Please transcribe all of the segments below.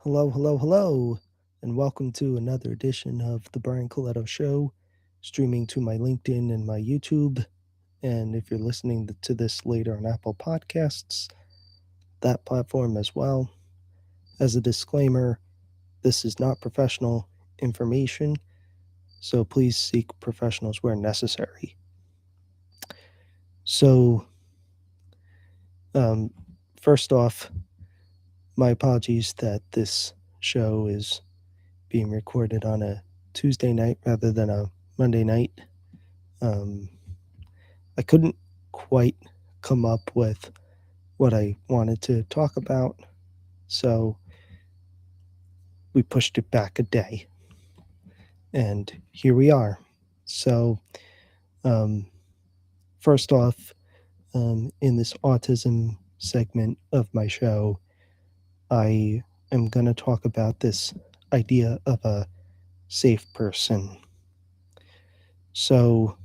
Hello, hello, hello, and welcome to another edition of the Colletto Show, streaming to my LinkedIn and my YouTube. And if you're listening to this later on Apple Podcasts, that platform as well. As a disclaimer, this is not professional information, so please seek professionals where necessary. So, um, first off, my apologies that this show is being recorded on a Tuesday night rather than a Monday night. Um, I couldn't quite come up with what I wanted to talk about, so we pushed it back a day. And here we are. So, um, first off, in this autism segment of my show, I am going to talk about this idea of a safe person. So,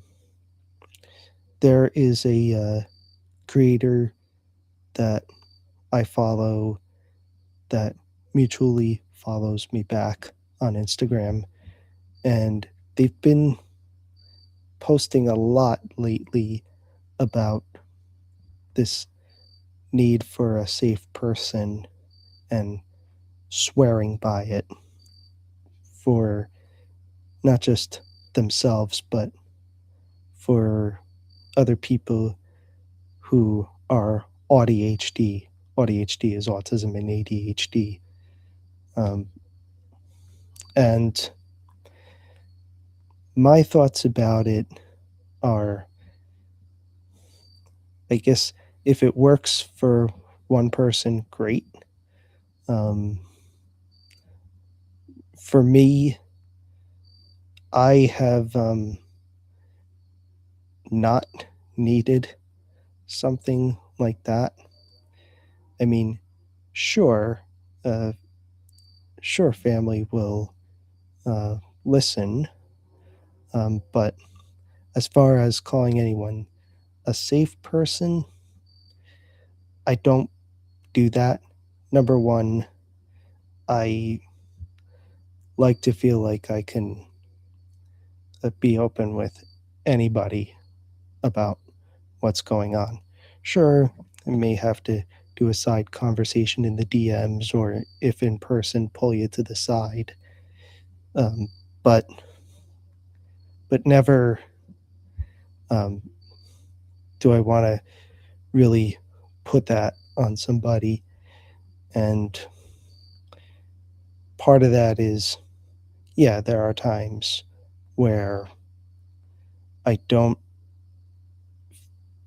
there is a creator that I follow that mutually follows me back on Instagram, and they've been posting a lot lately about this need for a safe person and swearing by it for not just themselves, but for other people who are ADHD. ADHD is autism and ADHD. Um, and my thoughts about it are, I guess, if it works for one person, great. Um, for me, I have not needed something like that. I mean, sure, uh, sure, family will uh, listen, but as far as calling anyone a safe person, I don't do that. Number one, I like to feel like I can be open with anybody about what's going on. Sure, I may have to do a side conversation in the DMs or if in person, pull you to the side. Um, but never um, do I want to really put that on somebody. And part of that is, yeah, there are times where I don't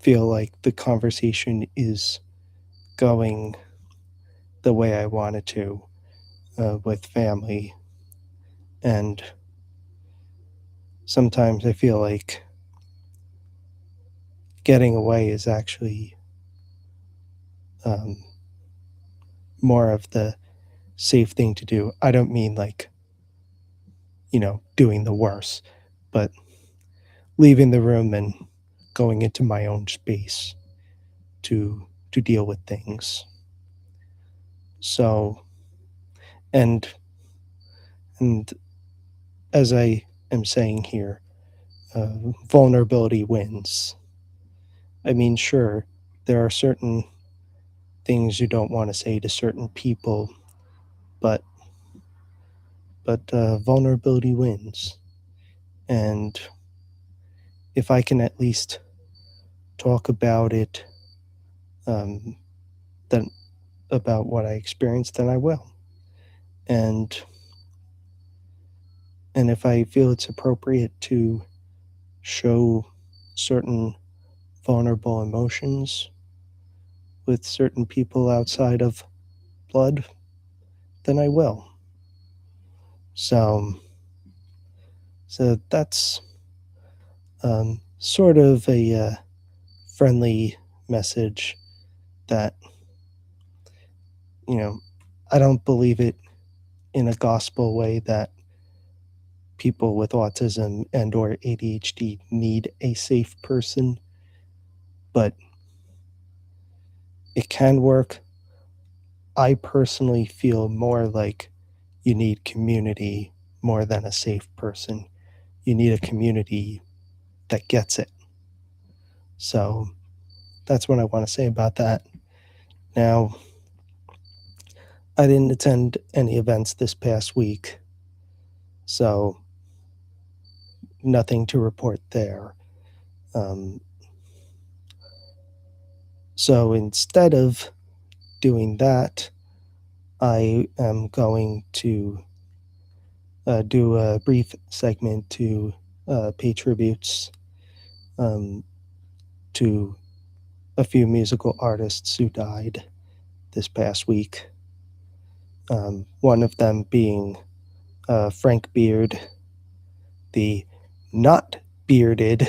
feel like the conversation is going the way I wanted to with family. And sometimes I feel like getting away is actually um, more of the safe thing to do. I don't mean like, doing the worst, but leaving the room and going into my own space to deal with things. So, and and as I am saying here, uh, vulnerability wins. I mean, sure, there are certain things you don't want to say to certain people, but vulnerability wins. And if I can at least talk about it, um, then about what I experienced, then I will. And if I feel it's appropriate to show certain vulnerable emotions with certain people outside of blood, then I will. So, that's sort of a friendly message that, you know, I don't believe it in a gospel way that people with autism and or ADHD need a safe person, but it can work. I personally feel more like you need community more than a safe person. You need a community that gets it. So that's what I want to say about that. Now, I didn't attend any events this past week, so nothing to report there. Um, so instead of doing that, I am going to do a brief segment to pay tributes to a few musical artists who died this past week. One of them being Frank Beard, the not bearded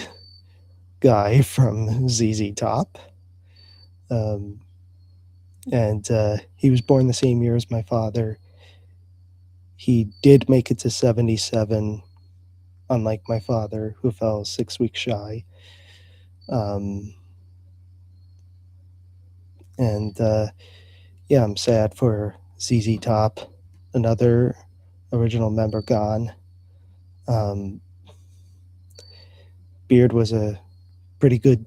guy from ZZ Top. And he was born the same year as my father. He did make it to 77, unlike my father, who fell 6 weeks shy. And yeah, I'm sad for ZZ Top, another original member gone. Beard was a pretty good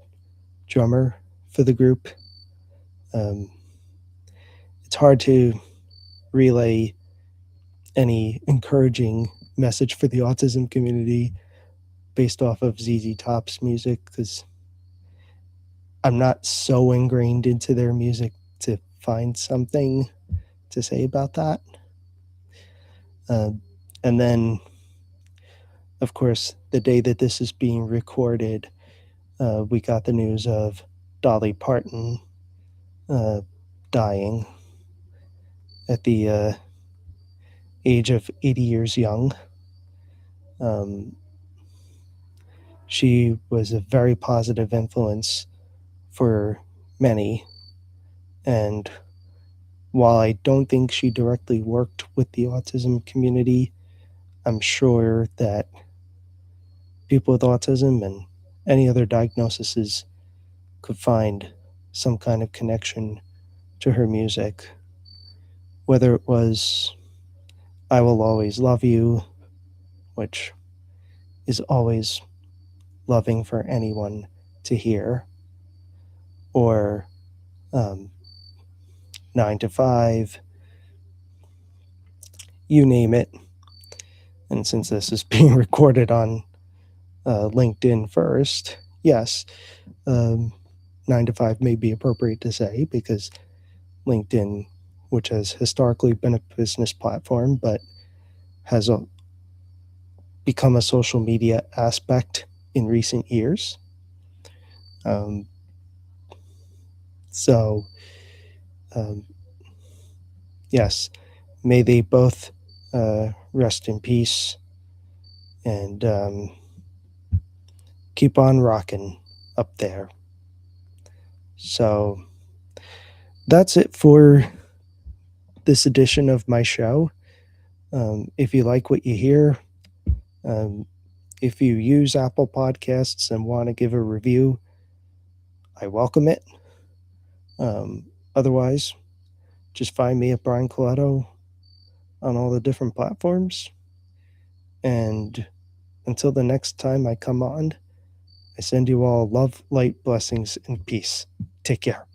drummer for the group. It's hard to relay any encouraging message for the autism community based off of ZZ Top's music because I'm not so ingrained into their music to find something to say about that. And then, of course, the day that this is being recorded, we got the news of Dolly Parton dying at the age of 80 years young. She was a very positive influence for many. And while I don't think she directly worked with the autism community, I'm sure that people with autism and any other diagnoses could find some kind of connection to her music. Whether it was I Will Always Love You, which is always loving for anyone to hear, or 9 to 5, you name it. And since this is being recorded on LinkedIn first, yes, 9 to 5 may be appropriate to say because LinkedIn, which has historically been a business platform, but has become a social media aspect in recent years. So, yes, may they both rest in peace and keep on rocking up there. So that's it for this edition of my show. If you like what you hear, if you use Apple Podcasts and want to give a review, I welcome it. Otherwise, just find me at Brian Colletto on all the different platforms. And until the next time I come on, I send you all love, light, blessings, and peace. Take care.